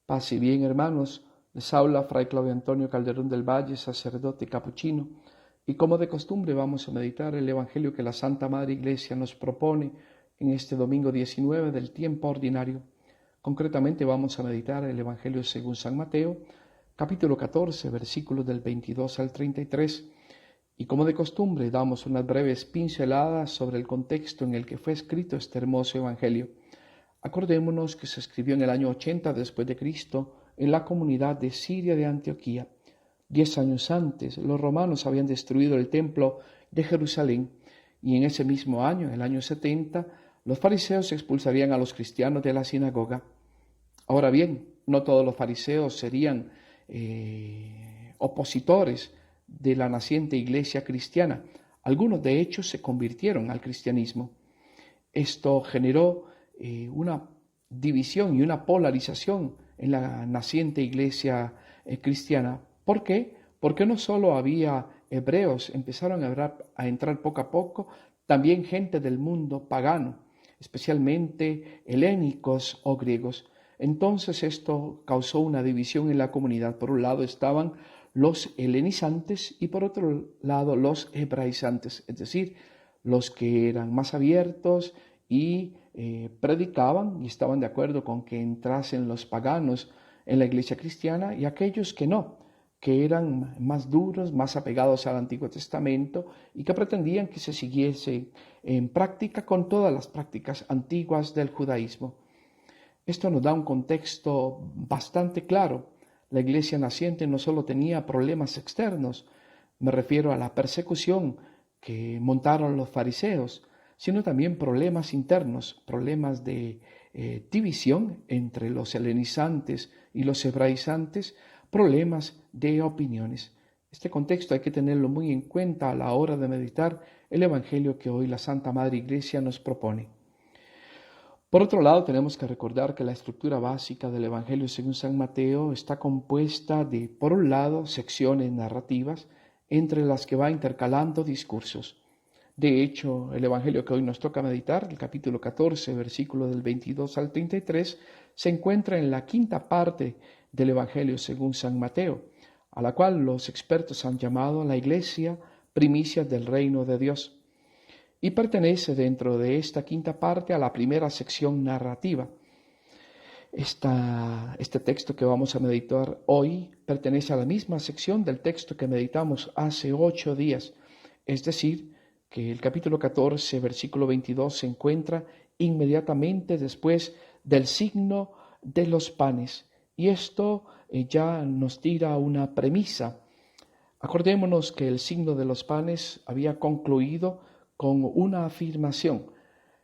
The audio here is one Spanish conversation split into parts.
Paz y bien, hermanos. Les habla Fray Claudio Antonio Calderón del Valle, sacerdote capuchino, y como de costumbre vamos a meditar el Evangelio que la Santa Madre Iglesia nos propone en este domingo 19 del tiempo ordinario. Concretamente vamos a meditar el Evangelio según San Mateo, capítulo 14, versículos del 22 al 33, y como de costumbre damos unas breves pinceladas sobre el contexto en el que fue escrito este hermoso Evangelio. Acordémonos que se escribió en el año 80 después de Cristo en la comunidad de Siria de Antioquía. 10 años antes, los romanos habían destruido el templo de Jerusalén y en ese mismo año, en el año 70, los fariseos expulsarían a los cristianos de la sinagoga. Ahora bien, no todos los fariseos serían opositores de la naciente iglesia cristiana. Algunos, de hecho, se convirtieron al cristianismo. Esto generó una división y una polarización en la naciente iglesia cristiana. ¿Por qué? Porque no solo había hebreos, empezaron a entrar poco a poco también gente del mundo pagano, especialmente helénicos o griegos. Entonces esto causó una división en la comunidad. Por un lado estaban los helenizantes y por otro lado los hebraizantes, es decir, los que eran más abiertos y predicaban y estaban de acuerdo con que entrasen los paganos en la iglesia cristiana y aquellos que no, que eran más duros, más apegados al Antiguo Testamento y que pretendían que se siguiese en práctica con todas las prácticas antiguas del judaísmo. Esto nos da un contexto bastante claro. La iglesia naciente no solo tenía problemas externos, me refiero a la persecución que montaron los fariseos, sino también problemas internos, problemas de división entre los helenizantes y los hebraizantes, problemas de opiniones. Este contexto hay que tenerlo muy en cuenta a la hora de meditar el Evangelio que hoy la Santa Madre Iglesia nos propone. Por otro lado, tenemos que recordar que la estructura básica del Evangelio según San Mateo está compuesta de, por un lado, secciones narrativas, entre las que va intercalando discursos. De hecho, el Evangelio que hoy nos toca meditar, el capítulo 14, versículo del 22 al 33, se encuentra en la quinta parte del Evangelio según San Mateo, a la cual los expertos han llamado la Iglesia primicias del reino de Dios, y pertenece dentro de esta quinta parte a la primera sección narrativa. Este texto que vamos a meditar hoy pertenece a la misma sección del texto que meditamos hace 8 días, es decir, que el capítulo 14, versículo 22 se encuentra inmediatamente después del signo de los panes. Y esto ya nos tira una premisa. Acordémonos que el signo de los panes había concluido con una afirmación.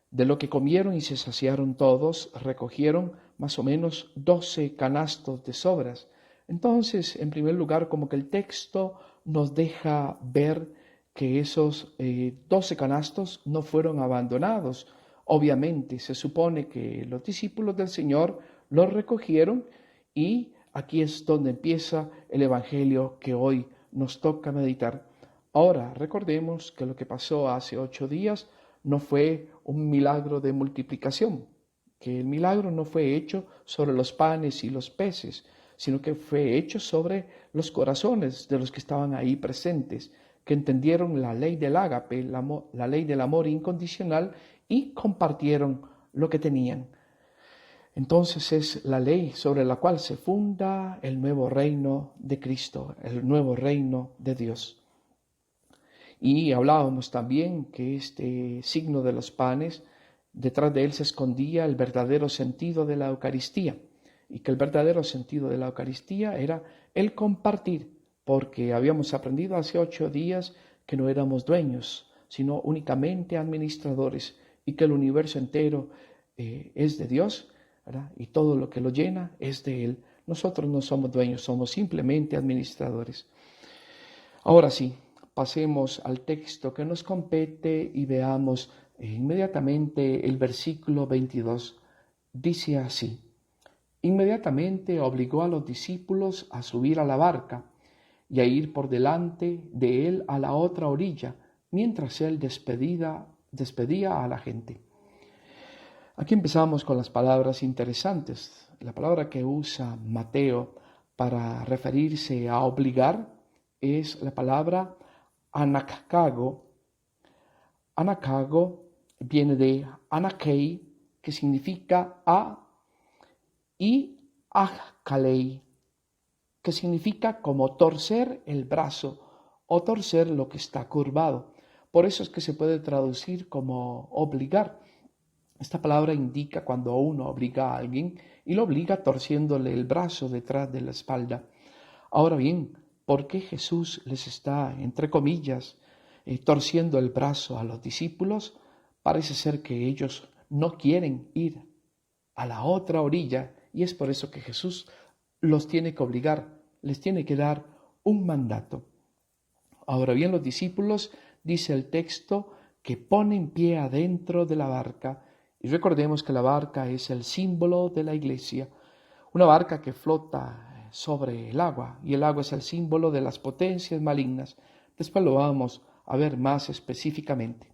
De lo que comieron y se saciaron todos, recogieron más o menos 12 canastos de sobras. Entonces, en primer lugar, como que el texto nos deja ver que esos 12 canastos no fueron abandonados. Obviamente, se supone que los discípulos del Señor los recogieron y aquí es donde empieza el Evangelio que hoy nos toca meditar. Ahora, recordemos que lo que pasó hace 8 días no fue un milagro de multiplicación, que el milagro no fue hecho sobre los panes y los peces, sino que fue hecho sobre los corazones de los que estaban ahí presentes, que entendieron la ley del ágape, la ley del amor incondicional y compartieron lo que tenían. Entonces es la ley sobre la cual se funda el nuevo reino de Cristo, el nuevo reino de Dios. Y hablábamos también que este signo de los panes, detrás de él se escondía el verdadero sentido de la Eucaristía, y que el verdadero sentido de la Eucaristía era el compartir, porque habíamos aprendido hace 8 días que no éramos dueños, sino únicamente administradores, y que el universo entero es de Dios, ¿verdad? Y todo lo que lo llena es de Él. Nosotros no somos dueños, somos simplemente administradores. Ahora sí, pasemos al texto que nos compete y veamos inmediatamente el versículo 22. Dice así: Inmediatamente obligó a los discípulos a subir a la barca y a ir por delante de él a la otra orilla, mientras él despedía a la gente. Aquí empezamos con las palabras interesantes. la palabra que usa Mateo para referirse a obligar es la palabra anakago. Anakago viene de anakei, que significa a, y achkalei, que significa como torcer el brazo o torcer lo que está curvado. Por eso es que se puede traducir como obligar. Esta palabra indica cuando uno obliga a alguien y lo obliga torciéndole el brazo detrás de la espalda. Ahora bien, ¿por qué Jesús les está, entre comillas, torciendo el brazo a los discípulos? Parece ser que ellos no quieren ir a la otra orilla y es por eso que Jesús los tiene que obligar, les tiene que dar un mandato. Ahora bien, los discípulos, dice el texto, que ponen pie adentro de la barca. Y recordemos que la barca es el símbolo de la iglesia, una barca que flota sobre el agua, y el agua es el símbolo de las potencias malignas. Después lo vamos a ver más específicamente.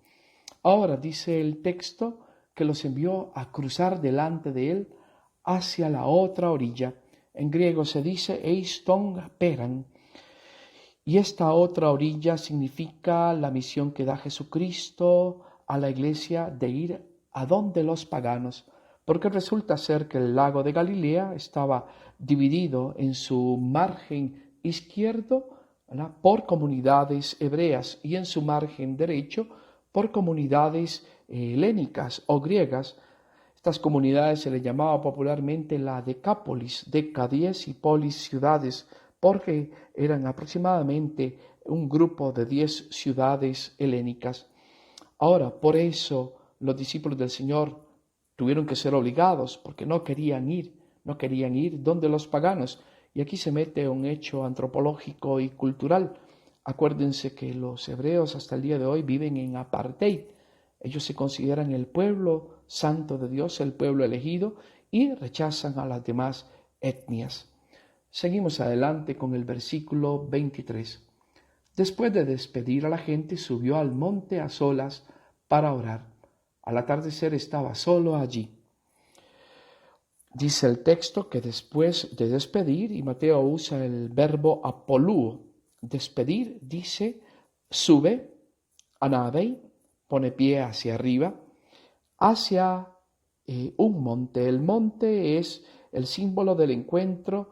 Ahora dice el texto que los envió a cruzar delante de él hacia la otra orilla. En griego se dice eiston peran. Y esta otra orilla significa la misión que da Jesucristo a la iglesia de ir a donde los paganos, porque resulta ser que el lago de Galilea estaba dividido en su margen izquierdo, ¿verdad?, por comunidades hebreas y en su margen derecho por comunidades helénicas o griegas. Estas comunidades se les llamaba popularmente la Decápolis, Deca 10 y Polis ciudades, porque eran aproximadamente un grupo de 10 ciudades helénicas. Ahora, por eso los discípulos del Señor tuvieron que ser obligados, porque no querían ir donde los paganos. Y aquí se mete un hecho antropológico y cultural. Acuérdense que los hebreos hasta el día de hoy viven en apartheid. Ellos se consideran el pueblo santo de Dios, el pueblo elegido, y rechazan a las demás etnias. Seguimos adelante con el versículo 23. Después de despedir a la gente, subió al monte a solas para orar. Al atardecer estaba solo allí. Dice el texto que después de despedir, y Mateo usa el verbo apolúo, despedir, dice, sube, anabei, pone pie hacia arriba, hacia un monte. El monte es el símbolo del encuentro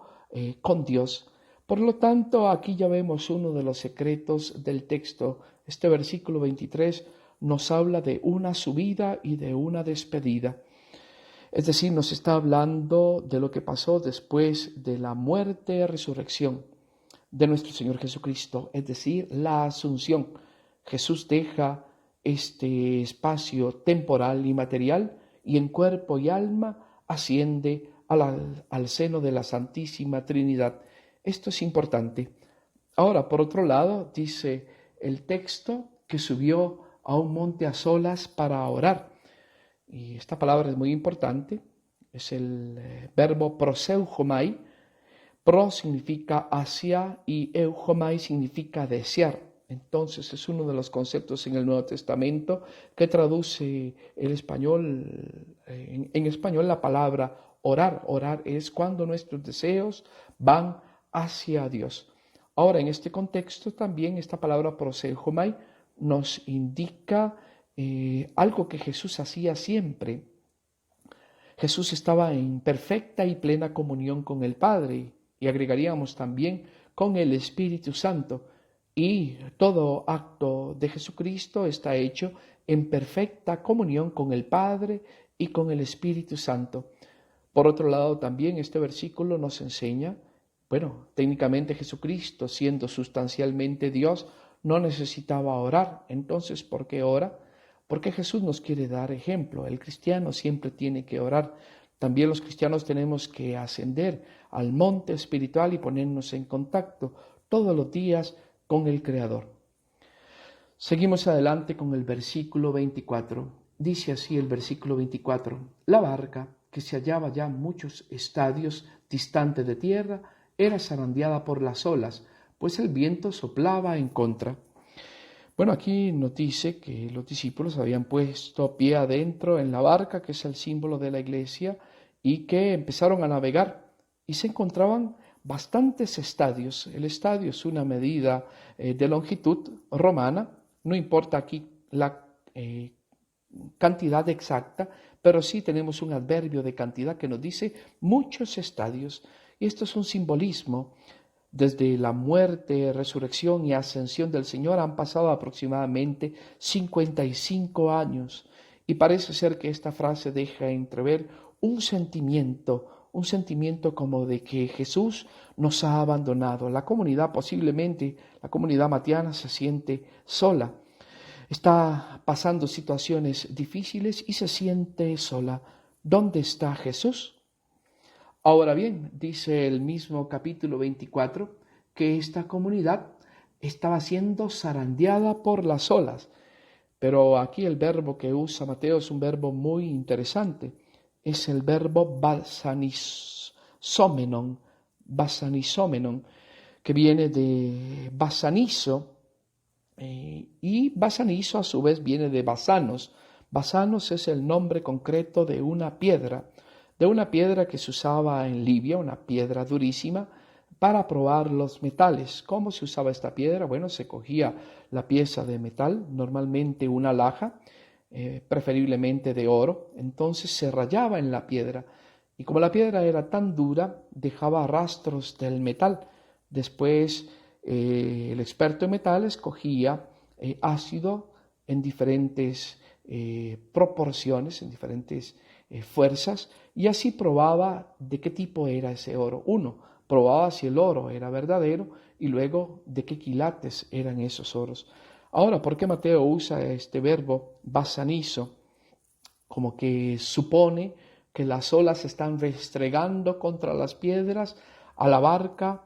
con Dios. Por lo tanto, aquí ya vemos uno de los secretos del texto. Este versículo 23 nos habla de una subida y de una despedida. Es decir, nos está hablando de lo que pasó después de la muerte y resurrección de nuestro Señor Jesucristo, es decir, la asunción. Jesús deja este espacio temporal y material y en cuerpo y alma asciende al seno de la Santísima Trinidad. Esto es importante. Ahora, por otro lado, dice el texto que subió a un monte a solas para orar. Y esta palabra es muy importante. Es el verbo proseujomai. Pro significa hacia y eujomai significa desear. Entonces es uno de los conceptos en el Nuevo Testamento que traduce el español, en español la palabra orar. Orar es cuando nuestros deseos van hacia Dios. Ahora, en este contexto también esta palabra proseujomai nos indica algo que Jesús hacía siempre. Jesús estaba en perfecta y plena comunión con el Padre y agregaríamos también con el Espíritu Santo. Y todo acto de Jesucristo está hecho en perfecta comunión con el Padre y con el Espíritu Santo. Por otro lado, también este versículo nos enseña, técnicamente Jesucristo, siendo sustancialmente Dios, no necesitaba orar. Entonces, ¿por qué ora? Porque Jesús nos quiere dar ejemplo. El cristiano siempre tiene que orar. También los cristianos tenemos que ascender al monte espiritual y ponernos en contacto todos los días con el Creador. Seguimos adelante con el versículo 24. Dice así el versículo 24. La barca, que se hallaba ya muchos estadios distante de tierra, era zarandeada por las olas, pues el viento soplaba en contra. Aquí nos dice que los discípulos habían puesto pie adentro en la barca, que es el símbolo de la iglesia, y que empezaron a navegar y se encontraban bastantes estadios. El estadio es una medida de longitud romana, no importa aquí la cantidad exacta, pero sí tenemos un adverbio de cantidad que nos dice muchos estadios. Y esto es un simbolismo. Desde la muerte, resurrección y ascensión del Señor han pasado aproximadamente 55 años. Y parece ser que esta frase deja entrever un sentimiento como de que Jesús nos ha abandonado. La comunidad, posiblemente la comunidad matiana, se siente sola. Está pasando situaciones difíciles y se siente sola. ¿Dónde está Jesús? Ahora bien, dice el mismo capítulo 24 que esta comunidad estaba siendo zarandeada por las olas. Pero aquí el verbo que usa Mateo es un verbo muy interesante. Es el verbo basanisomenon, que viene de basanizo, y basanizo a su vez viene de basanos. Basanos es el nombre concreto de una piedra que se usaba en Libia, una piedra durísima, para probar los metales. ¿Cómo se usaba esta piedra? Bueno, se cogía la pieza de metal, normalmente una alhaja, preferiblemente de oro, entonces se rayaba en la piedra, y como la piedra era tan dura, dejaba rastros del metal. Después el experto en metales cogía ácido en diferentes proporciones, en diferentes fuerzas, y así probaba de qué tipo era ese oro. Uno, probaba si el oro era verdadero y luego de qué quilates eran esos oros. Ahora, ¿por qué Mateo usa este verbo basanizo? Como que supone que las olas se están restregando contra las piedras, a la barca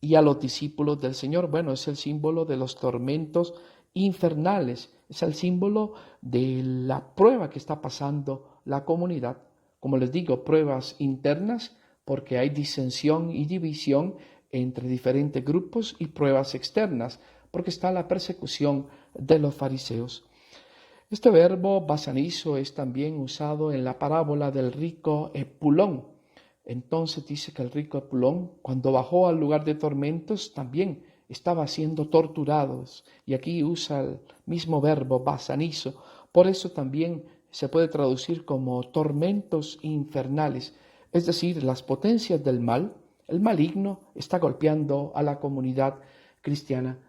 y a los discípulos del Señor. Bueno, es el símbolo de los tormentos infernales, es el símbolo de la prueba que está pasando la comunidad. Como les digo, pruebas internas, porque hay disensión y división entre diferentes grupos, y pruebas externas, porque está la persecución de los fariseos. Este verbo basanizo es también usado en la parábola del rico Epulón. Entonces dice que el rico Epulón, cuando bajó al lugar de tormentos, también estaba siendo torturado. Y aquí usa el mismo verbo basanizo. Por eso también se puede traducir como tormentos infernales. Es decir, las potencias del mal, el maligno, está golpeando a la comunidad cristiana.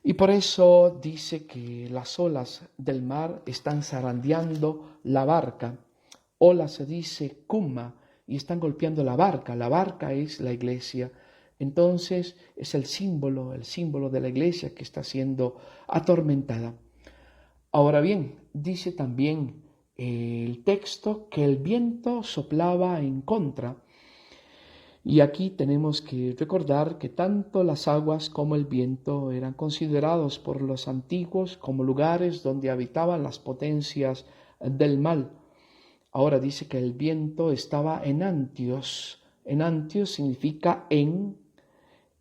Y por eso dice que las olas del mar están zarandeando la barca. Ola se dice cumma, y están golpeando la barca. La barca es la iglesia. Entonces es el símbolo de la iglesia que está siendo atormentada. Ahora bien, dice también el texto que el viento soplaba en contra. Y aquí tenemos que recordar que tanto las aguas como el viento eran considerados por los antiguos como lugares donde habitaban las potencias del mal. Ahora dice que el viento estaba en Antios. En Antios significa en,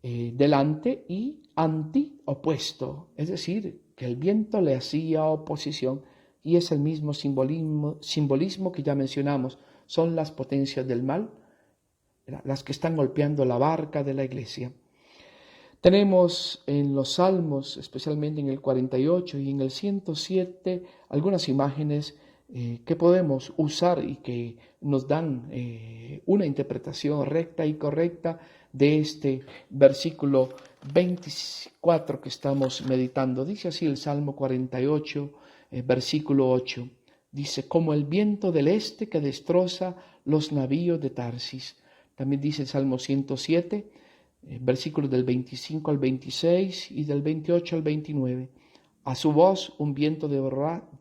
delante, y anti, opuesto. Es decir, que el viento le hacía oposición, y es el mismo simbolismo que ya mencionamos. Son las potencias del mal las que están golpeando la barca de la iglesia. Tenemos en los Salmos, especialmente en el 48 y en el 107, algunas imágenes que podemos usar y que nos dan una interpretación recta y correcta de este versículo 24 que estamos meditando. Dice así el Salmo 48, versículo 8. Dice, como el viento del este que destroza los navíos de Tarsis. También dice el Salmo 107, versículos del 25 al 26 y del 28 al 29. A su voz un viento de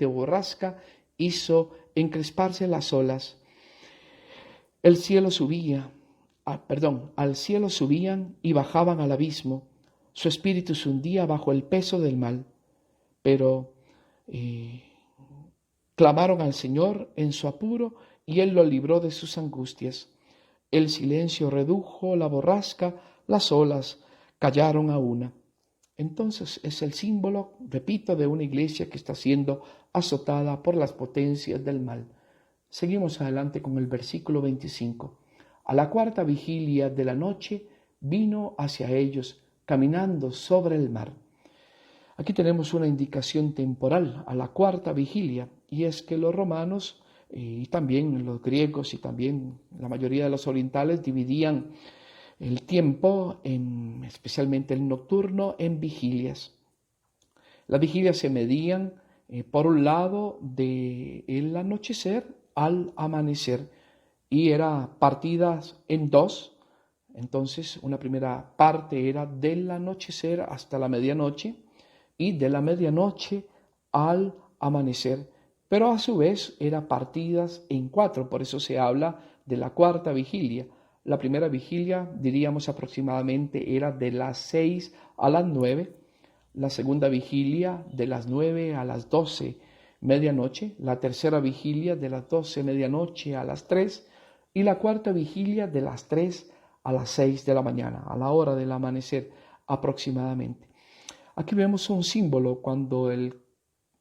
borrasca hizo encresparse las olas. Al cielo subían y bajaban al abismo. Su espíritu se hundía bajo el peso del mal. Pero clamaron al Señor en su apuro y Él lo libró de sus angustias. El silencio redujo la borrasca, las olas callaron a una. Entonces es el símbolo, repito, de una iglesia que está siendo azotada por las potencias del mal. Seguimos adelante con el versículo 25. A la cuarta vigilia de la noche vino hacia ellos, caminando sobre el mar. Aquí tenemos una indicación temporal a la cuarta vigilia, y es que los romanos y también los griegos y también la mayoría de los orientales dividían el tiempo, especialmente el nocturno, en vigilias. Las vigilias se medían, por un lado, del anochecer al amanecer, y era partidas en dos. Entonces, una primera parte era del anochecer hasta la medianoche, y de la medianoche al amanecer, pero a su vez era partidas en cuatro, por eso se habla de la cuarta vigilia. La primera vigilia, diríamos aproximadamente, era de las 6 a las 9, la segunda vigilia de las 9 a las 12 medianoche, la tercera vigilia de las 12 medianoche a las 3 y la cuarta vigilia de las 3 a las 6 de la mañana, a la hora del amanecer aproximadamente. Aquí vemos un símbolo cuando el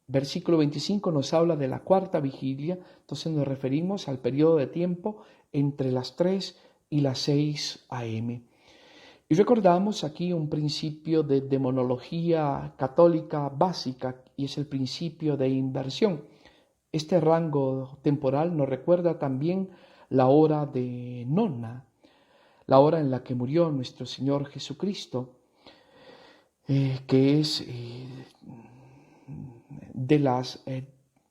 versículo 25 nos habla de la cuarta vigilia, entonces nos referimos al periodo de tiempo entre las 3 y las 6 a.m. Y recordamos aquí un principio de demonología católica básica, y es el principio de inversión. Este rango temporal nos recuerda también la hora de nona, la hora en la que murió nuestro Señor Jesucristo, que es de las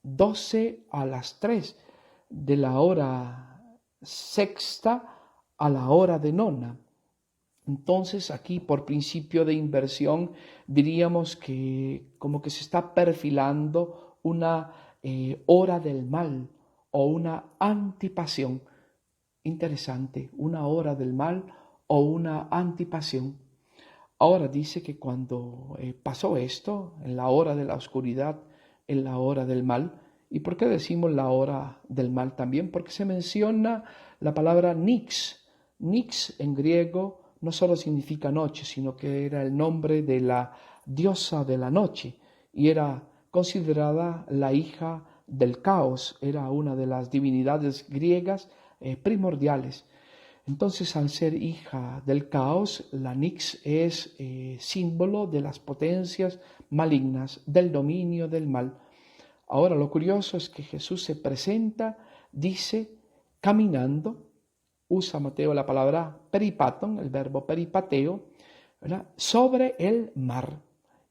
12 a las 3, de la hora sexta a la hora de nona. Entonces aquí por principio de inversión diríamos que como que se está perfilando una hora del mal o una antipasión. Interesante, una hora del mal o una antipasión. Ahora dice que cuando pasó esto, en la hora de la oscuridad, en la hora del mal. ¿Y por qué decimos la hora del mal también? Porque se menciona la palabra nix. Nix en griego no solo significa noche, sino que era el nombre de la diosa de la noche y era considerada la hija del caos, era una de las divinidades griegas primordiales. Entonces, al ser hija del caos, la Nix es símbolo de las potencias malignas, del dominio del mal. Ahora, lo curioso es que Jesús se presenta, dice, caminando, usa Mateo la palabra peripaton, el verbo peripateo, ¿verdad?, sobre el mar.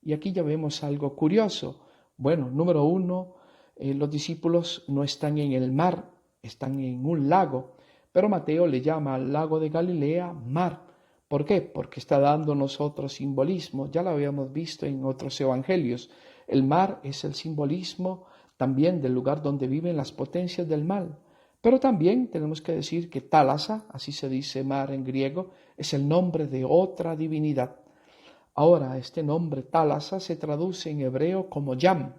Y aquí ya vemos algo curioso. Bueno, número uno, los discípulos no están en el mar, están en un lago. Pero Mateo le llama al lago de Galilea mar. ¿Por qué? Porque está dándonos otro simbolismo. Ya lo habíamos visto en otros evangelios. El mar es el simbolismo también del lugar donde viven las potencias del mal. Pero también tenemos que decir que Thalassa, así se dice mar en griego, es el nombre de otra divinidad. Ahora, este nombre Thalassa se traduce en hebreo como Yam,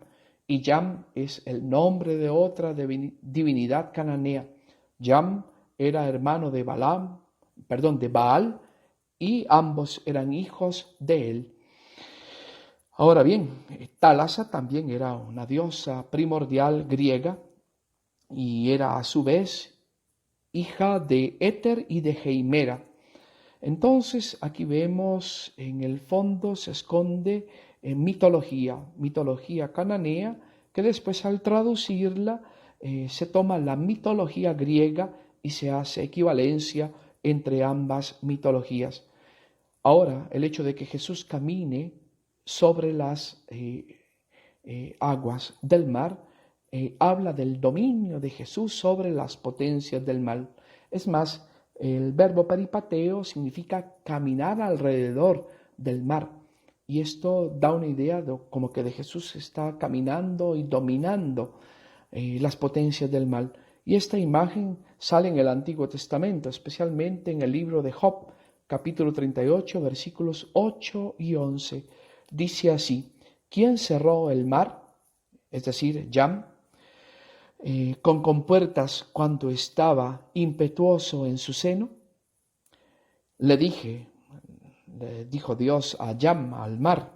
y Yam es el nombre de otra divinidad cananea. Yam era hermano de de Baal, y ambos eran hijos de él. Ahora bien, Thalassa también era una diosa primordial griega y era a su vez hija de Éter y de Heimera. Entonces aquí vemos en el fondo se esconde mitología cananea, que después al traducirla se toma la mitología griega y se hace equivalencia entre ambas mitologías. Ahora, el hecho de que Jesús camine sobre las aguas del mar habla del dominio de Jesús sobre las potencias del mal. Es más, el verbo peripateo significa caminar alrededor del mar. Y esto da una idea como que de Jesús está caminando y dominando las potencias del mal. Y esta imagen sale en el Antiguo Testamento, especialmente en el libro de Job, capítulo 38, versículos 8 y 11. Dice así: ¿quién cerró el mar? Es decir, Yam, con compuertas cuando estaba impetuoso en su seno. Le dijo Dios a Yam, al mar: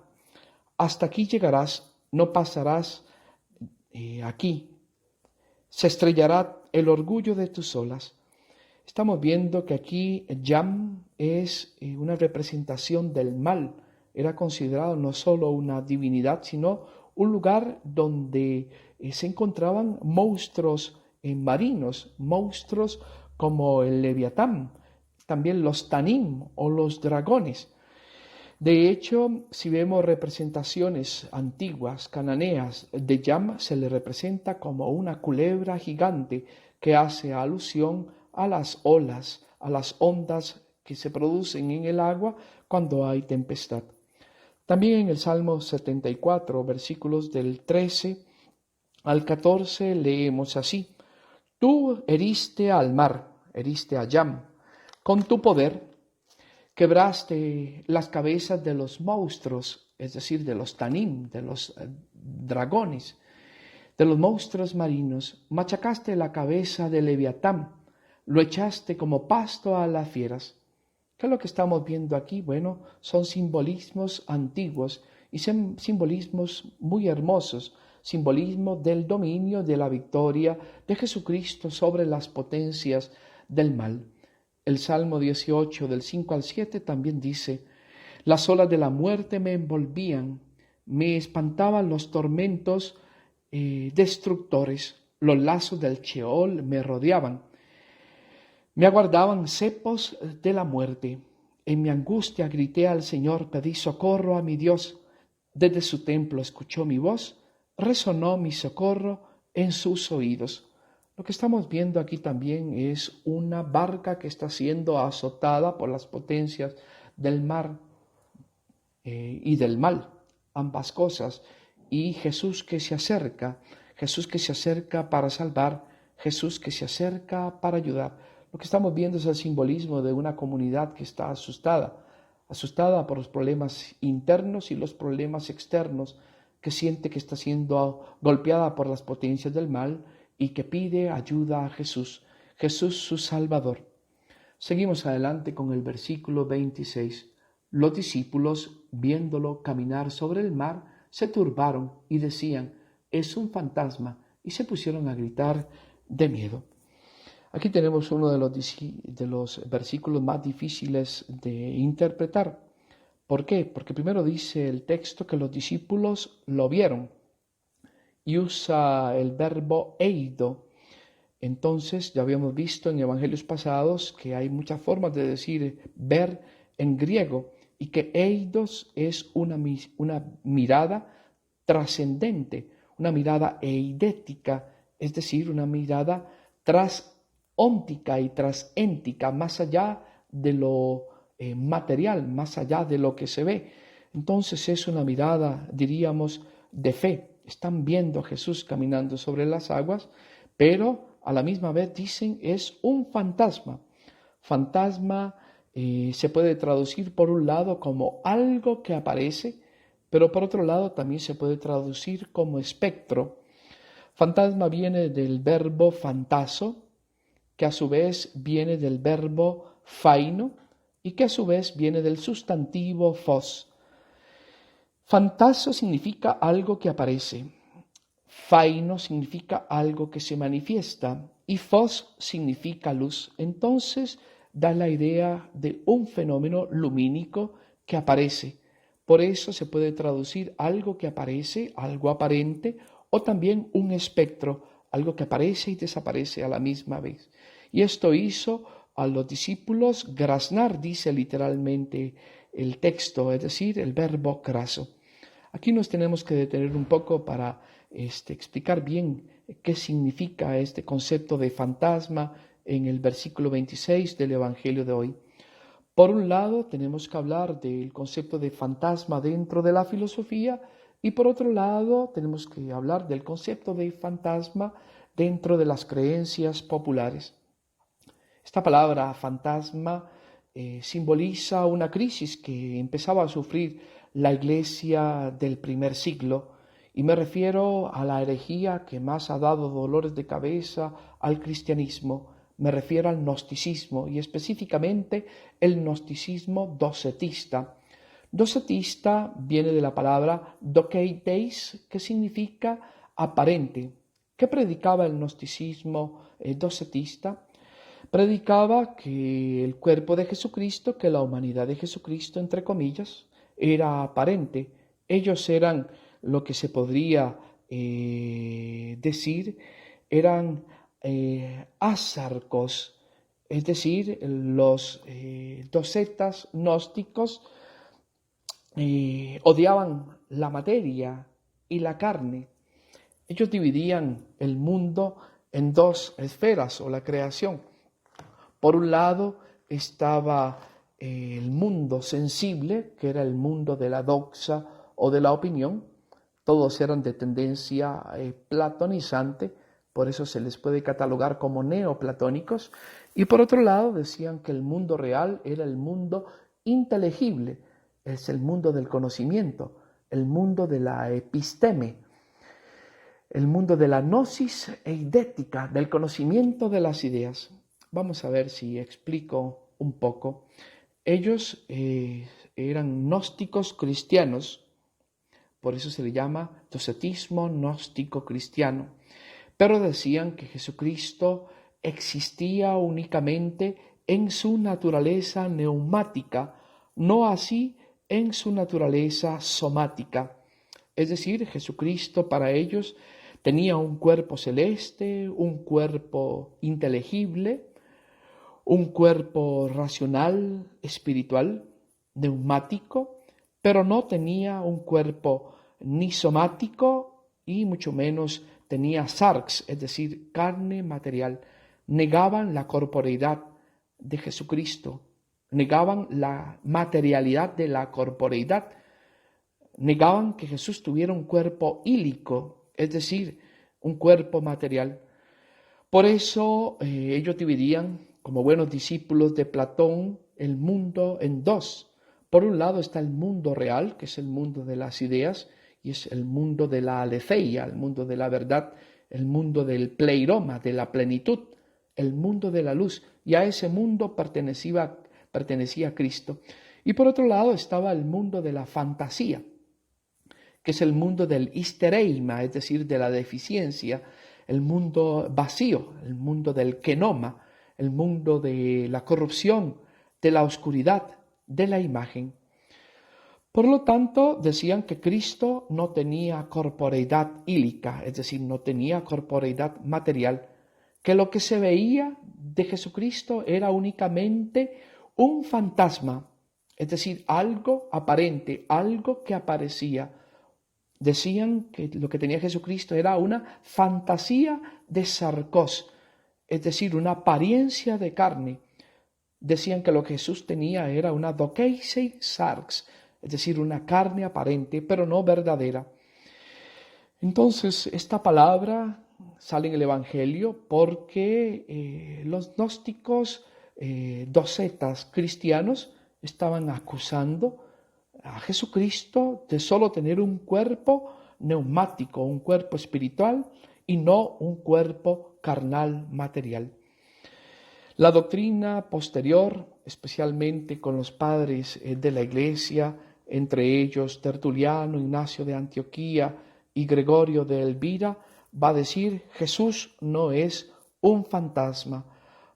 hasta aquí llegarás, no pasarás aquí. Se estrellará el orgullo de tus olas. Estamos viendo que aquí Yam es una representación del mal. Era considerado no solo una divinidad, sino un lugar donde se encontraban monstruos marinos, monstruos como el Leviatán, también los Tanim o los dragones. De hecho, si vemos representaciones antiguas cananeas de Yam, se le representa como una culebra gigante que hace alusión a las olas, a las ondas que se producen en el agua cuando hay tempestad. También en el Salmo 74, versículos del 13 al 14, leemos así: Tú heriste al mar, heriste a Yam, con tu poder quebraste las cabezas de los monstruos, es decir, de los tanim, de los dragones, de los monstruos marinos, machacaste la cabeza de Leviatán, lo echaste como pasto a las fieras. ¿Qué es lo que estamos viendo aquí? Bueno, son simbolismos antiguos y son simbolismos muy hermosos, simbolismo del dominio, de la victoria de Jesucristo sobre las potencias del mal. El Salmo 18 del 5 al 7 también dice: Las olas de la muerte me envolvían, me espantaban los tormentos destructores, los lazos del Sheol me rodeaban. Me aguardaban cepos de la muerte. En mi angustia grité al Señor, pedí socorro a mi Dios. Desde su templo escuchó mi voz, resonó mi socorro en sus oídos. Lo que estamos viendo aquí también es una barca que está siendo azotada por las potencias del mar y del mal, ambas cosas. Y Jesús que se acerca para salvar, Jesús que se acerca para ayudar. Lo que estamos viendo es el simbolismo de una comunidad que está asustada por los problemas internos y los problemas externos, que siente que está siendo golpeada por las potencias del mal y que pide ayuda a Jesús, Jesús su Salvador. Seguimos adelante con el versículo 26. Los discípulos, viéndolo caminar sobre el mar, se turbaron y decían: es un fantasma, y se pusieron a gritar de miedo. Aquí tenemos uno de los versículos más difíciles de interpretar. ¿Por qué? Porque primero dice el texto que los discípulos lo vieron y usa el verbo eido. Entonces, ya habíamos visto en evangelios pasados que hay muchas formas de decir ver en griego y que eidos es una mirada trascendente, una mirada eidética, es decir, una mirada óntica y traséntica, más allá de lo material, más allá de lo que se ve. Entonces es una mirada, diríamos, de fe. Están viendo a Jesús caminando sobre las aguas, pero a la misma vez dicen es un fantasma. Fantasma se puede traducir por un lado como algo que aparece, pero por otro lado también se puede traducir como espectro. Fantasma viene del verbo fantaso, que a su vez viene del verbo faino y que a su vez viene del sustantivo phos. Fantaso significa algo que aparece, faino significa algo que se manifiesta y phos significa luz. Entonces da la idea de un fenómeno lumínico que aparece. Por eso se puede traducir algo que aparece, algo aparente, o también un espectro, algo que aparece y desaparece a la misma vez. Y esto hizo a los discípulos graznar, dice literalmente el texto, es decir, el verbo grazo. Aquí nos tenemos que detener un poco para explicar bien qué significa este concepto de fantasma en el versículo 26 del Evangelio de hoy. Por un lado, tenemos que hablar del concepto de fantasma dentro de la filosofía y por otro lado, tenemos que hablar del concepto de fantasma dentro de las creencias populares. Esta palabra fantasma simboliza una crisis que empezaba a sufrir la iglesia del primer siglo y me refiero a la herejía que más ha dado dolores de cabeza al cristianismo. Me refiero al gnosticismo y específicamente el gnosticismo docetista. Docetista viene de la palabra dokeites, que significa aparente, ¿Qué predicaba el gnosticismo docetista? Predicaba que el cuerpo de Jesucristo, que la humanidad de Jesucristo, entre comillas, era aparente. Ellos eran lo que se podría decir, eran asarcos, es decir, los docetas gnósticos odiaban la materia y la carne. Ellos dividían el mundo en dos esferas o la creación. Por un lado estaba el mundo sensible, que era el mundo de la doxa o de la opinión. Todos eran de tendencia platonizante, por eso se les puede catalogar como neoplatónicos. Y por otro lado decían que el mundo real era el mundo inteligible, es el mundo del conocimiento, el mundo de la episteme, el mundo de la gnosis eidética, del conocimiento de las ideas. Vamos a ver si explico un poco. Ellos eran gnósticos cristianos, por eso se le llama docetismo gnóstico cristiano, pero decían que Jesucristo existía únicamente en su naturaleza neumática, no así en su naturaleza somática. Es decir, Jesucristo para ellos tenía un cuerpo celeste, un cuerpo inteligible, un cuerpo racional, espiritual, neumático, pero no tenía un cuerpo ni somático y mucho menos tenía sarx, es decir, carne material. Negaban la corporeidad de Jesucristo, negaban la materialidad de la corporeidad, negaban que Jesús tuviera un cuerpo ílico, es decir, un cuerpo material. Por eso ellos dividían, como buenos discípulos de Platón, el mundo en dos. Por un lado está el mundo real, que es el mundo de las ideas, y es el mundo de la aletheia, el mundo de la verdad, el mundo del pleiroma, de la plenitud, el mundo de la luz, y a ese mundo pertenecía Cristo. Y por otro lado estaba el mundo de la fantasía, que es el mundo del histereima, es decir, de la deficiencia, el mundo vacío, el mundo del kenoma, el mundo de la corrupción, de la oscuridad, de la imagen. Por lo tanto, decían que Cristo no tenía corporeidad ílica, es decir, no tenía corporeidad material, que lo que se veía de Jesucristo era únicamente un fantasma, es decir, algo aparente, algo que aparecía. Decían que lo que tenía Jesucristo era una fantasía de sarcos, es decir, una apariencia de carne. Decían que lo que Jesús tenía era una dokeisei sarx, es decir, una carne aparente, pero no verdadera. Entonces, esta palabra sale en el Evangelio porque los gnósticos docetas cristianos estaban acusando a Jesucristo de solo tener un cuerpo neumático, un cuerpo espiritual y no un cuerpo carnal material. La doctrina posterior, especialmente con los padres de la Iglesia, entre ellos Tertuliano, Ignacio de Antioquía y Gregorio de Elvira, va a decir Jesús no es un fantasma.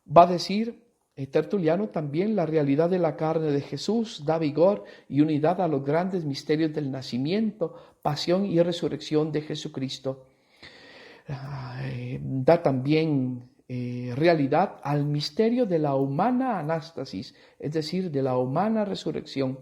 Va a decir Tertuliano también la realidad de la carne de Jesús da vigor y unidad a los grandes misterios del nacimiento, pasión y resurrección de Jesucristo. Da también realidad al misterio de la humana anástasis, es decir, de la humana resurrección.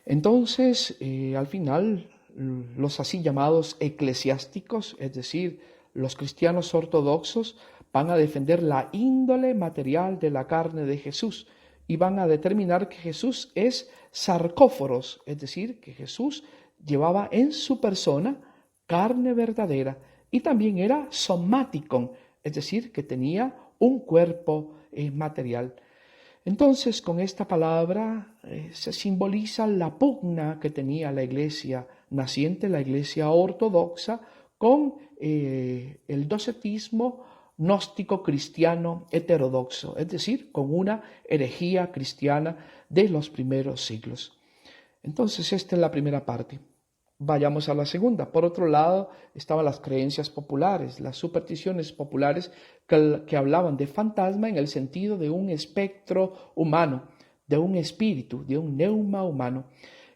Entonces, al final, los así llamados eclesiásticos, es decir, los cristianos ortodoxos, van a defender la índole material de la carne de Jesús y van a determinar que Jesús es sarcóforos, es decir, que Jesús llevaba en su persona carne verdadera y también era somáticon, es decir, que tenía un cuerpo material. Entonces, con esta palabra se simboliza la pugna que tenía la iglesia naciente, la iglesia ortodoxa, con el docetismo gnóstico cristiano heterodoxo, es decir, con una herejía cristiana de los primeros siglos. Entonces, esta es la primera parte. Vayamos a la segunda. Por otro lado, estaban las creencias populares, las supersticiones populares que hablaban de fantasma en el sentido de un espectro humano, de un espíritu, de un neuma humano.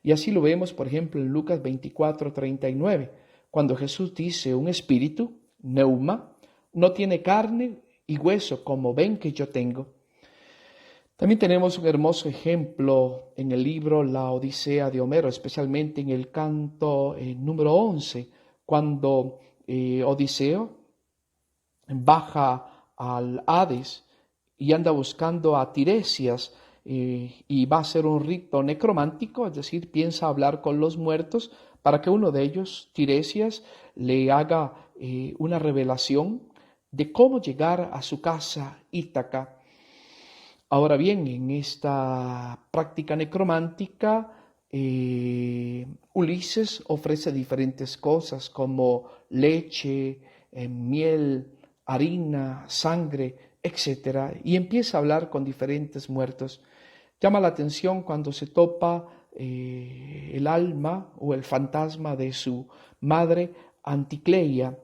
Y así lo vemos, por ejemplo, en Lucas 24:39, cuando Jesús dice un espíritu, neuma, no tiene carne y hueso como ven que yo tengo. También tenemos un hermoso ejemplo en el libro La Odisea de Homero, especialmente en el canto número 11, cuando Odiseo baja al Hades y anda buscando a Tiresias y va a hacer un rito necromántico, es decir, piensa hablar con los muertos para que uno de ellos, Tiresias, le haga una revelación de cómo llegar a su casa Ítaca. Ahora bien, en esta práctica necromántica, Ulises ofrece diferentes cosas como leche, miel, harina, sangre, etc. Y empieza a hablar con diferentes muertos. Llama la atención cuando se topa el alma o el fantasma de su madre Anticleia.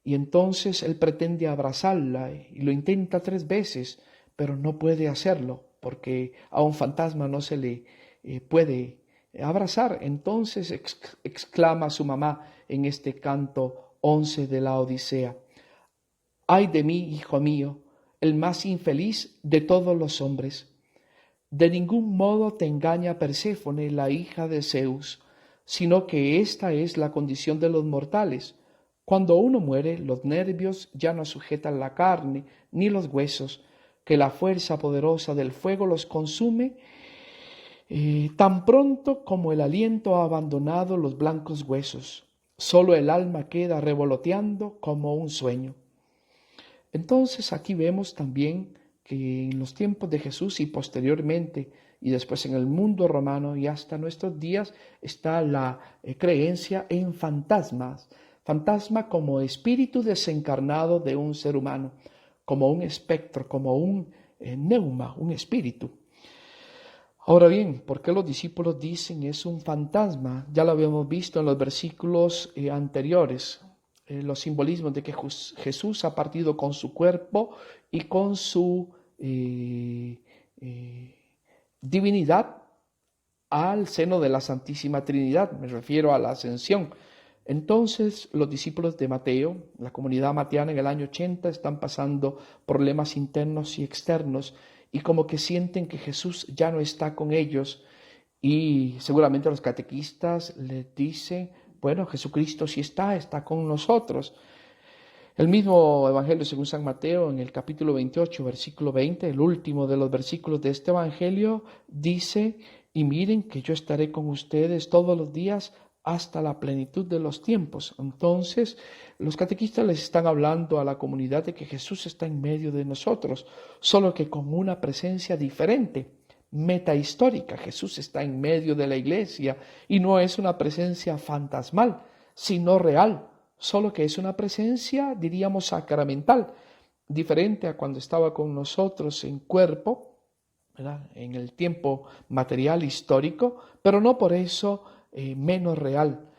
Y entonces él pretende abrazarla y lo intenta 3 veces, pero no puede hacerlo porque a un fantasma no se le puede abrazar. Entonces exclama su mamá en este canto 11 de la Odisea: «Ay de mí, hijo mío, el más infeliz de todos los hombres. De ningún modo te engaña Perséfone, la hija de Zeus, sino que esta es la condición de los mortales. Cuando uno muere, los nervios ya no sujetan la carne ni los huesos, que la fuerza poderosa del fuego los consume tan pronto como el aliento ha abandonado los blancos huesos. Solo el alma queda revoloteando como un sueño». Entonces aquí vemos también que en los tiempos de Jesús y posteriormente y después en el mundo romano y hasta nuestros días está la creencia en fantasmas. Fantasma como espíritu desencarnado de un ser humano, como un espectro, como un neuma, un espíritu. Ahora bien, ¿por qué los discípulos dicen es un fantasma? Ya lo habíamos visto en los versículos anteriores, los simbolismos de que Jesús ha partido con su cuerpo y con su divinidad al seno de la Santísima Trinidad, me refiero a la ascensión. Entonces los discípulos de Mateo, la comunidad mateana en el año 80, están pasando problemas internos y externos y como que sienten que Jesús ya no está con ellos y seguramente los catequistas les dicen, bueno, Jesucristo sí está con nosotros. El mismo Evangelio según San Mateo en el capítulo 28, versículo 20, el último de los versículos de este Evangelio, dice, y miren que yo estaré con ustedes todos los días hasta la plenitud de los tiempos. Entonces, los catequistas les están hablando a la comunidad de que Jesús está en medio de nosotros, solo que con una presencia diferente, metahistórica. Jesús está en medio de la iglesia y no es una presencia fantasmal, sino real, solo que es una presencia, diríamos, sacramental, diferente a cuando estaba con nosotros en cuerpo, ¿verdad?, en el tiempo material histórico, pero no por eso menos real.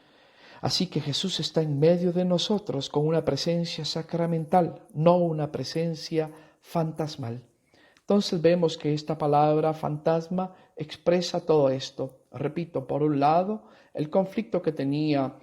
Así que Jesús está en medio de nosotros con una presencia sacramental, no una presencia fantasmal. Entonces vemos que esta palabra fantasma expresa todo esto. Repito, por un lado, el conflicto que tenía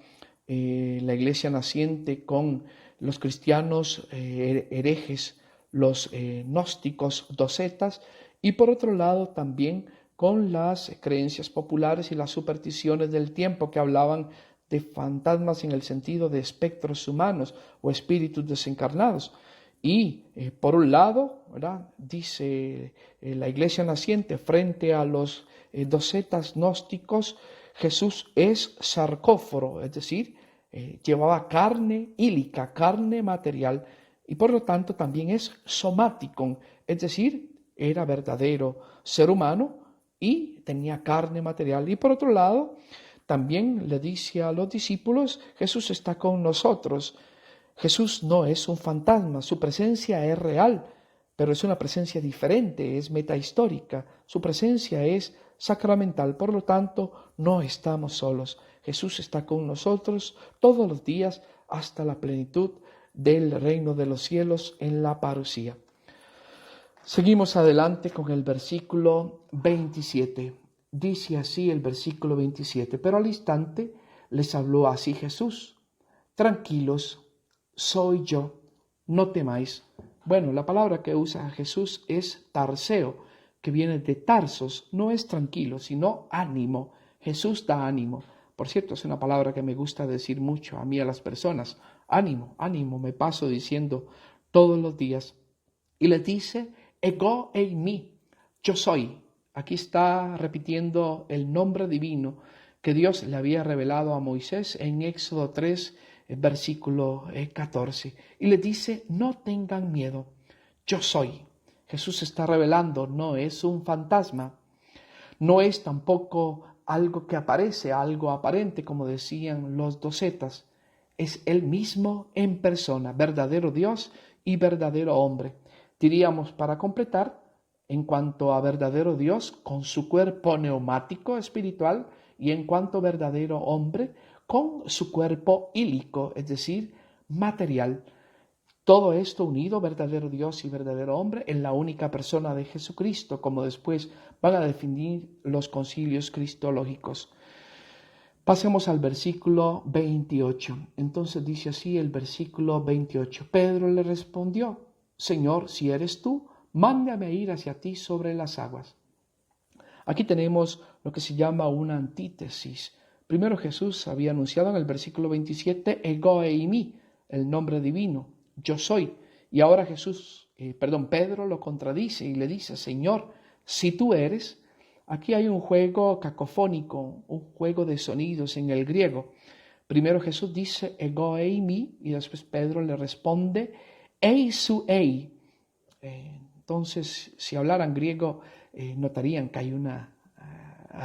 la iglesia naciente con los cristianos herejes, los gnósticos docetas, y por otro lado también con las creencias populares y las supersticiones del tiempo que hablaban de fantasmas en el sentido de espectros humanos o espíritus desencarnados. Y por un lado, ¿verdad?, dice la iglesia naciente frente a los docetas gnósticos, Jesús es sarcóforo, es decir, llevaba carne ílica, carne material, y por lo tanto también es somático, es decir, era verdadero ser humano y tenía carne material. Y por otro lado, también le dice a los discípulos, Jesús está con nosotros. Jesús no es un fantasma, su presencia es real. pero es una presencia diferente, es metahistórica, su presencia es sacramental, por lo tanto no estamos solos. Jesús está con nosotros todos los días hasta la plenitud del reino de los cielos en la parusía. Seguimos adelante con el versículo 27. Dice así el versículo 27, pero al instante les habló así Jesús: tranquilos, soy yo, no temáis. Bueno, la palabra que usa Jesús es tarseo, que viene de Tarsos, no es tranquilo, sino ánimo. Jesús da ánimo. Por cierto, es una palabra que me gusta decir mucho a mí, a las personas. Ánimo, ánimo, me paso diciendo todos los días. Y les dice, ego eimi, yo soy. Aquí está repitiendo el nombre divino que Dios le había revelado a Moisés en Éxodo 3, versículo 14. Y le dice, no tengan miedo, yo soy. Jesús está revelando, no es un fantasma, no es tampoco algo que aparece, algo aparente, como decían los docetas. Es Él mismo en persona, verdadero Dios y verdadero hombre. Diríamos, para completar, en cuanto a verdadero Dios, con su cuerpo neumático espiritual, y en cuanto a verdadero hombre, con su cuerpo ílico, es decir, material. Todo esto unido, verdadero Dios y verdadero hombre, en la única persona de Jesucristo, como después van a definir los concilios cristológicos. Pasemos al versículo 28. Entonces dice así el versículo 28. Pedro le respondió, Señor, si eres tú, mándame a ir hacia ti sobre las aguas. Aquí tenemos lo que se llama una antítesis. Primero Jesús había anunciado en el versículo 27, ego eimi, el nombre divino, yo soy. Y ahora Pedro lo contradice y le dice, Señor, si tú eres. Aquí hay un juego cacofónico, un juego de sonidos en el griego. Primero Jesús dice, ego eimi, y después Pedro le responde, ei su ei. Entonces, si hablaran griego, notarían que hay una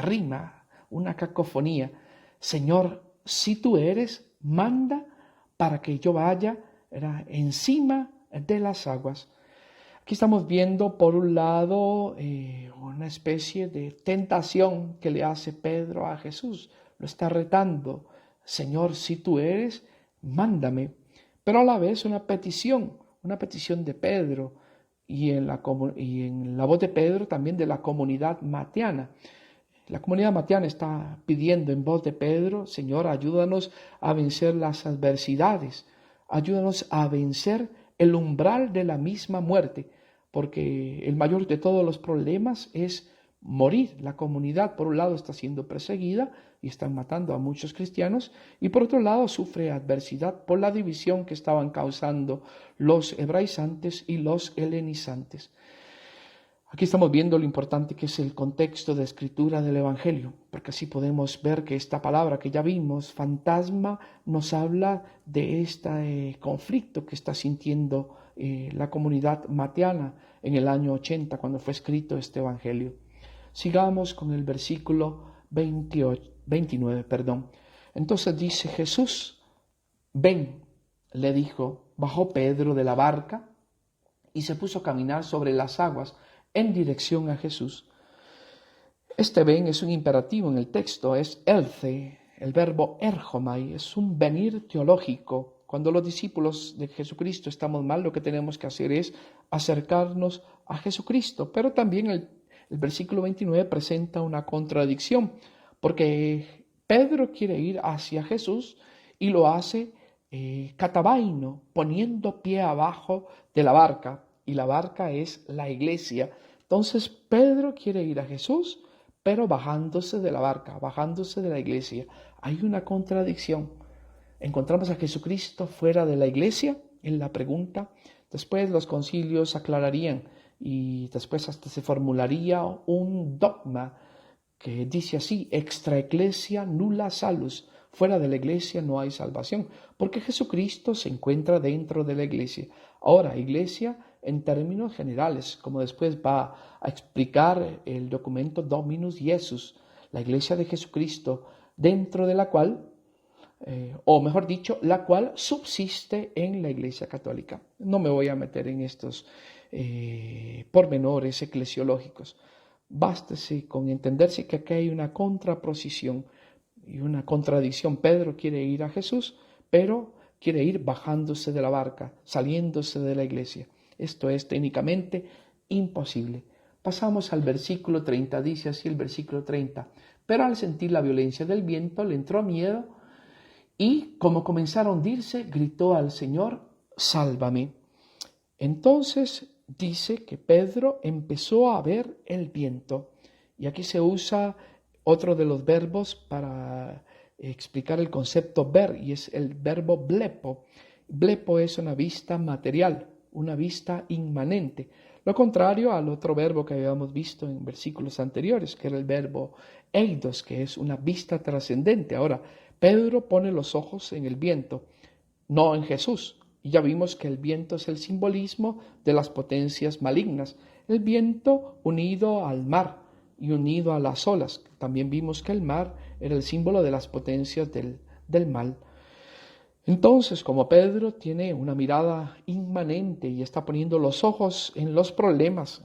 rima, una cacofonía. Señor, si tú eres, manda para que yo vaya encima de las aguas. Aquí estamos viendo, por un lado, una especie de tentación que le hace Pedro a Jesús. Lo está retando. Señor, si tú eres, mándame. Pero a la vez una petición de Pedro y en la voz de Pedro también de la comunidad matiana. La comunidad matiana está pidiendo en voz de Pedro, Señor, ayúdanos a vencer las adversidades, ayúdanos a vencer el umbral de la misma muerte, porque el mayor de todos los problemas es morir. La comunidad, por un lado, está siendo perseguida y están matando a muchos cristianos, y por otro lado sufre adversidad por la división que estaban causando los hebraizantes y los helenizantes. Aquí estamos viendo lo importante que es el contexto de escritura del Evangelio, porque así podemos ver que esta palabra que ya vimos, fantasma, nos habla de este conflicto que está sintiendo la comunidad matiana en el año 80, cuando fue escrito este Evangelio. Sigamos con el versículo 29. Entonces dice Jesús, ven, le dijo, bajó Pedro de la barca y se puso a caminar sobre las aguas en dirección a Jesús. Este ven es un imperativo en el texto, es elce, el verbo erjomai, es un venir teológico. Cuando los discípulos de Jesucristo estamos mal, lo que tenemos que hacer es acercarnos a Jesucristo. Pero también el versículo 29 presenta una contradicción, porque Pedro quiere ir hacia Jesús y lo hace catabaino, poniendo pie abajo de la barca, y la barca es la iglesia. Entonces Pedro quiere ir a Jesús, pero bajándose de la barca, bajándose de la iglesia. Hay una contradicción. ¿Encontramos a Jesucristo fuera de la iglesia? Es la pregunta. Después los concilios aclararían y después hasta se formularía un dogma que dice así, extra ecclesia nulla salus. Fuera de la iglesia no hay salvación, porque Jesucristo se encuentra dentro de la iglesia. Ahora, iglesia en términos generales, como después va a explicar el documento Dominus Jesus, la iglesia de Jesucristo, dentro de la cual, o mejor dicho, la cual subsiste en la iglesia católica. No me voy a meter en estos pormenores eclesiológicos. Bástese con entenderse que aquí hay una contraposición y una contradicción. Pedro quiere ir a Jesús, pero quiere ir bajándose de la barca, saliéndose de la iglesia. Esto es técnicamente imposible. Pasamos al versículo 30, dice así el versículo 30. Pero al sentir la violencia del viento le entró miedo y, como comenzara a hundirse, gritó al Señor: sálvame. Entonces dice que Pedro empezó a ver el viento. Y aquí se usa otro de los verbos para explicar el concepto ver, y es el verbo blepo. Blepo es una vista material, una vista inmanente. Lo contrario al otro verbo que habíamos visto en versículos anteriores, que era el verbo eidos, que es una vista trascendente. Ahora, Pedro pone los ojos en el viento, no en Jesús. Y ya vimos que el viento es el simbolismo de las potencias malignas. El viento unido al mar y unido a las olas. También vimos que el mar era el símbolo de las potencias del mal. Entonces, como Pedro tiene una mirada inmanente y está poniendo los ojos en los problemas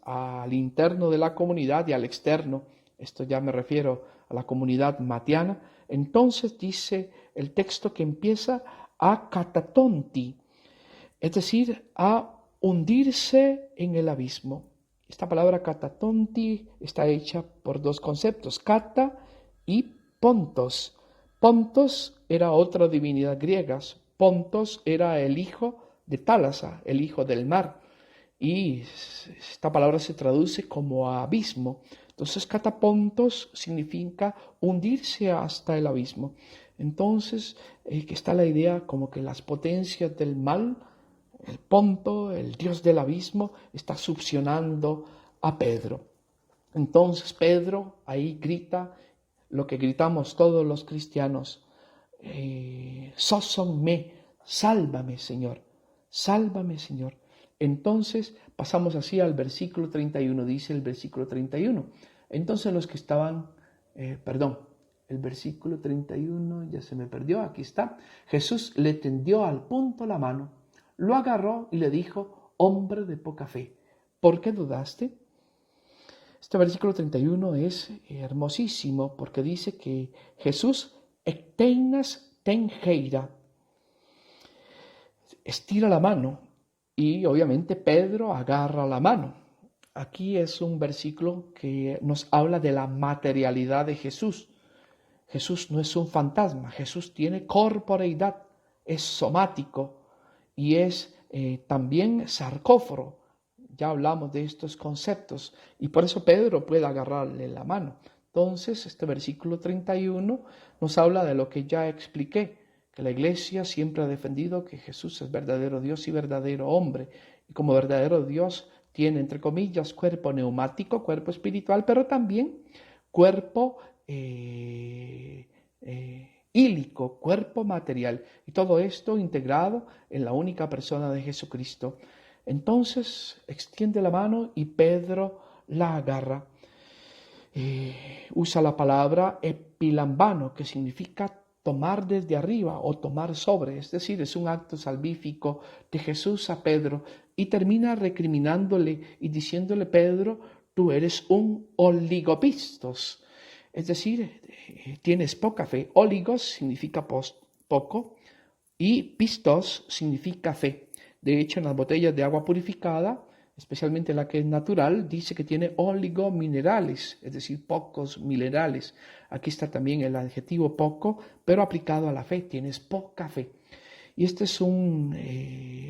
al interno de la comunidad y al externo, esto ya me refiero a la comunidad matiana, entonces dice el texto que empieza a catatonti, es decir, a hundirse en el abismo. Esta palabra catatonti está hecha por dos conceptos, cata y pontos. Pontos era otra divinidad griega. Pontos era el hijo de Tálasa, el hijo del mar. Y esta palabra se traduce como abismo. Entonces, catapontos significa hundirse hasta el abismo. Entonces, que está la idea como que las potencias del mal, el Ponto, el dios del abismo, está succionando a Pedro. Entonces Pedro ahí grita lo que gritamos todos los cristianos: sósonme, sálvame Señor, sálvame Señor. Entonces pasamos así al versículo 31, dice el versículo 31. Entonces los que estaban, el versículo 31 ya se me perdió, aquí está. Jesús le tendió al punto la mano, lo agarró y le dijo: hombre de poca fe, ¿por qué dudaste? Este versículo 31 es hermosísimo porque dice que Jesús ekteinas tengeira, estira la mano, y obviamente Pedro agarra la mano. Aquí es un versículo que nos habla de la materialidad de Jesús. Jesús no es un fantasma, Jesús tiene corporeidad, es somático y es también sarcóforo. Ya hablamos de estos conceptos y por eso Pedro puede agarrarle la mano. Entonces, este versículo 31 nos habla de lo que ya expliqué, que la Iglesia siempre ha defendido que Jesús es verdadero Dios y verdadero hombre. Y como verdadero Dios tiene, entre comillas, cuerpo neumático, cuerpo espiritual, pero también cuerpo ílico, cuerpo material. Y todo esto integrado en la única persona de Jesucristo. Entonces extiende la mano y Pedro la agarra. Usa la palabra epilambano, que significa tomar desde arriba o tomar sobre, es decir, es un acto salvífico de Jesús a Pedro y termina recriminándole y diciéndole: Pedro, tú eres un oligopistos, es decir, tienes poca fe. Oligos significa poco y pistos significa fe. De hecho, en las botellas de agua purificada, especialmente la que es natural, dice que tiene oligominerales, es decir, pocos minerales. Aquí está también el adjetivo poco, pero aplicado a la fe, tienes poca fe. Y este es un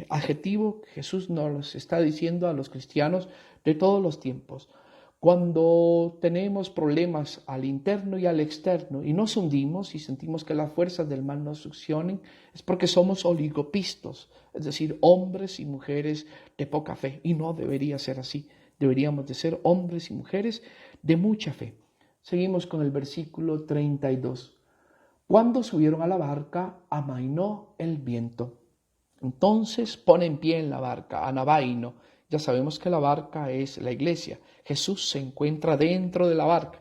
adjetivo que Jesús nos está diciendo a los cristianos de todos los tiempos. Cuando tenemos problemas al interno y al externo y nos hundimos y sentimos que las fuerzas del mal nos succionen, es porque somos oligopistos, es decir, hombres y mujeres de poca fe. Y no debería ser así. Deberíamos de ser hombres y mujeres de mucha fe. Seguimos con el versículo 32. Cuando subieron a la barca, amainó el viento. Entonces pone en pie en la barca, anabaino. Ya sabemos que la barca es la iglesia. Jesús se encuentra dentro de la barca.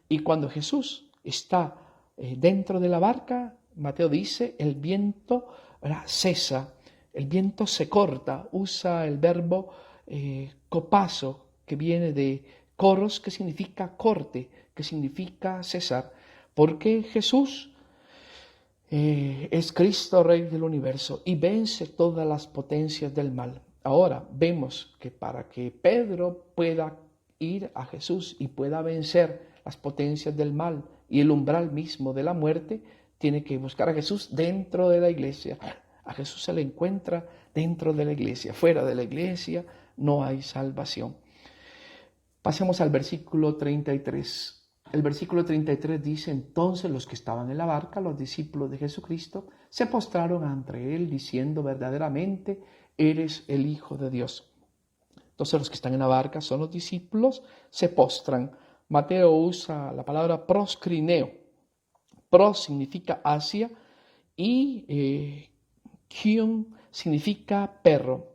Y cuando Jesús está dentro de la barca, Mateo dice, el viento cesa. el viento se corta, usa el verbo copazo, que viene de coros, que significa corte, que significa cesar, porque Jesús es Cristo, Rey del universo, y vence todas las potencias del mal. Ahora vemos que para que Pedro pueda ir a Jesús y pueda vencer las potencias del mal y el umbral mismo de la muerte, tiene que buscar a Jesús dentro de la iglesia. A Jesús se le encuentra dentro de la iglesia. Fuera de la iglesia no hay salvación. Pasemos al versículo 33. El versículo 33 dice: entonces los que estaban en la barca, los discípulos de Jesucristo, se postraron ante él diciendo: verdaderamente eres el Hijo de Dios. Entonces los que están en la barca son los discípulos, se postran. Mateo usa la palabra proscrineo. Pros significa hacia y kion significa perro.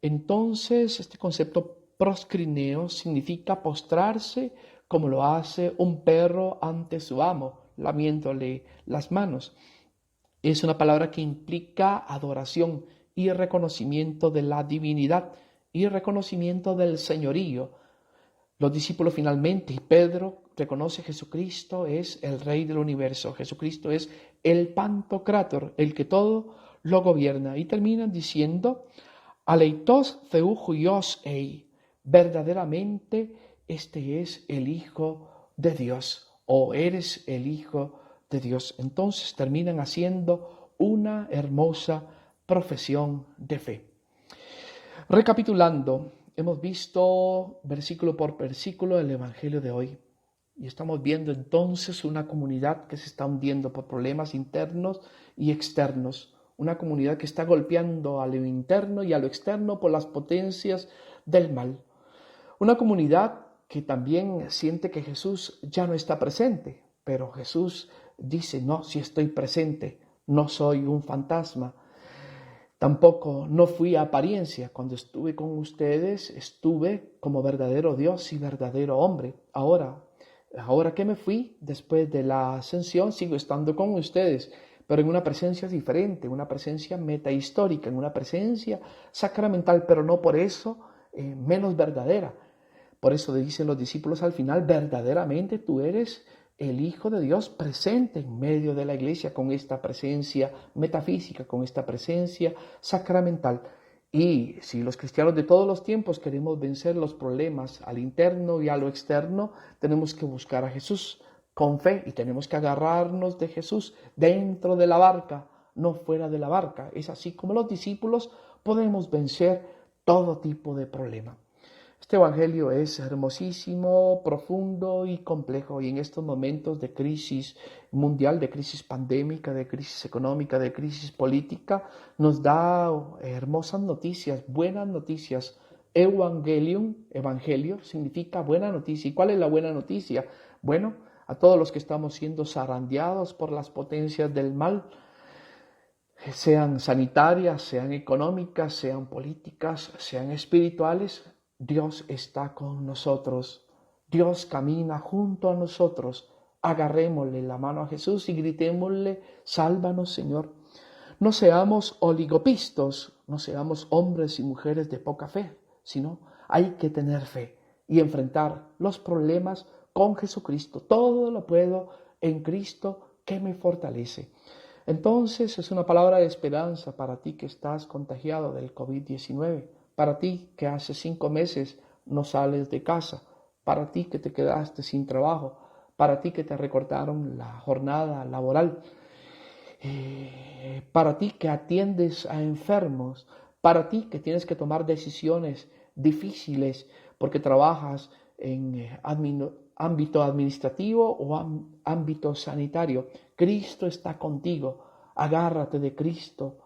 Entonces este concepto proscrineo significa postrarse como lo hace un perro ante su amo, lamiéndole las manos. Es una palabra que implica adoración y reconocimiento de la divinidad y reconocimiento del señorío. Los discípulos finalmente, y Pedro, reconoce que Jesucristo es el Rey del universo. Jesucristo es el Pantocrátor, el que todo lo gobierna. Y terminan diciendo: aleitos theou huios ei, verdaderamente este es el Hijo de Dios, o eres el Hijo de Dios. Entonces terminan haciendo una hermosa profesión de fe. Recapitulando, hemos visto versículo por versículo el Evangelio de hoy y estamos viendo entonces una comunidad que se está hundiendo por problemas internos y externos, una comunidad que está golpeando a lo interno y a lo externo por las potencias del mal, una comunidad que también siente que Jesús ya no está presente, pero Jesús dice: no, si estoy presente, no soy un fantasma. Tampoco no fui a apariencia. Cuando estuve con ustedes, estuve como verdadero Dios y verdadero hombre. Ahora que me fui, después de la ascensión, sigo estando con ustedes, pero en una presencia diferente, una presencia metahistórica, en una presencia sacramental, pero no por eso menos verdadera. Por eso dicen los discípulos al final: verdaderamente tú eres el Hijo de Dios presente en medio de la iglesia, con esta presencia metafísica, con esta presencia sacramental. Y si los cristianos de todos los tiempos queremos vencer los problemas al interno y a lo externo, tenemos que buscar a Jesús con fe y tenemos que agarrarnos de Jesús dentro de la barca, no fuera de la barca. Es así como los discípulos podemos vencer todo tipo de problema. Este evangelio es hermosísimo, profundo y complejo, y en estos momentos de crisis mundial, de crisis pandémica, de crisis económica, de crisis política, nos da hermosas noticias, buenas noticias. Evangelio significa buena noticia. ¿Y cuál es la buena noticia? Bueno, a todos los que estamos siendo zarandeados por las potencias del mal, sean sanitarias, sean económicas, sean políticas, sean espirituales, Dios está con nosotros. Dios camina junto a nosotros. Agarrémosle la mano a Jesús y gritémosle: sálvanos, Señor. No seamos oligopistos, no seamos hombres y mujeres de poca fe, sino hay que tener fe y enfrentar los problemas con Jesucristo. Todo lo puedo en Cristo que me fortalece. Entonces es una palabra de esperanza para ti que estás contagiado del COVID-19, para ti que hace 5 meses no sales de casa, para ti que te quedaste sin trabajo, para ti que te recortaron la jornada laboral, para ti que atiendes a enfermos, para ti que tienes que tomar decisiones difíciles porque trabajas en ámbito administrativo o ámbito sanitario. Cristo está contigo. Agárrate de Cristo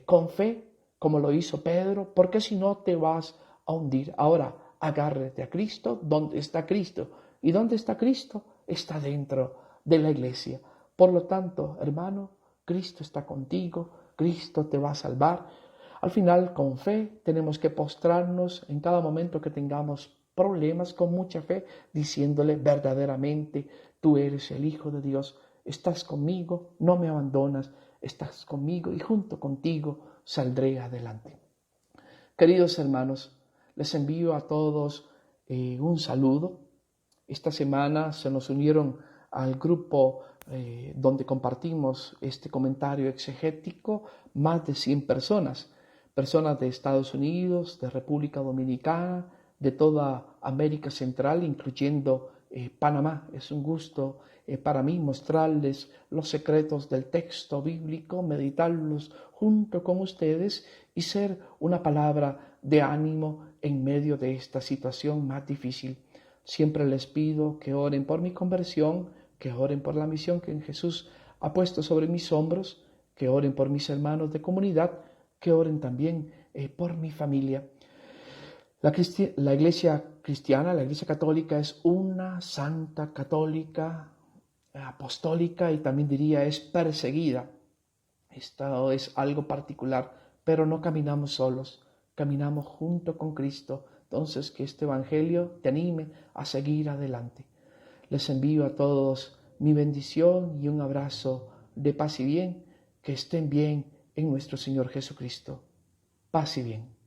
con fe, como lo hizo Pedro, porque si no te vas a hundir. Ahora, agárrate a Cristo. ¿Dónde está Cristo? ¿Y dónde está Cristo? Está dentro de la iglesia. Por lo tanto, hermano, Cristo está contigo, Cristo te va a salvar. Al final, con fe, tenemos que postrarnos en cada momento que tengamos problemas, con mucha fe, diciéndole: verdaderamente tú eres el Hijo de Dios, estás conmigo, no me abandonas, estás conmigo y junto contigo saldré adelante. Queridos hermanos, les envío a todos un saludo. Esta semana se nos unieron al grupo donde compartimos este comentario exegético más de 100 personas de Estados Unidos, de República Dominicana, de toda América Central, incluyendo Panamá. Es un gusto para mí mostrarles los secretos del texto bíblico, meditarlos junto con ustedes y ser una palabra de ánimo en medio de esta situación más difícil. Siempre les pido que oren por mi conversión, que oren por la misión que Jesús ha puesto sobre mis hombros, que oren por mis hermanos de comunidad, que oren también por mi familia. La Iglesia cristiana, la Iglesia católica es una santa católica, apostólica y también diría es perseguida. Esto es algo particular, pero no caminamos solos, caminamos junto con Cristo. Entonces que este Evangelio te anime a seguir adelante. Les envío a todos mi bendición y un abrazo de paz y bien, que estén bien en nuestro Señor Jesucristo. Paz y bien.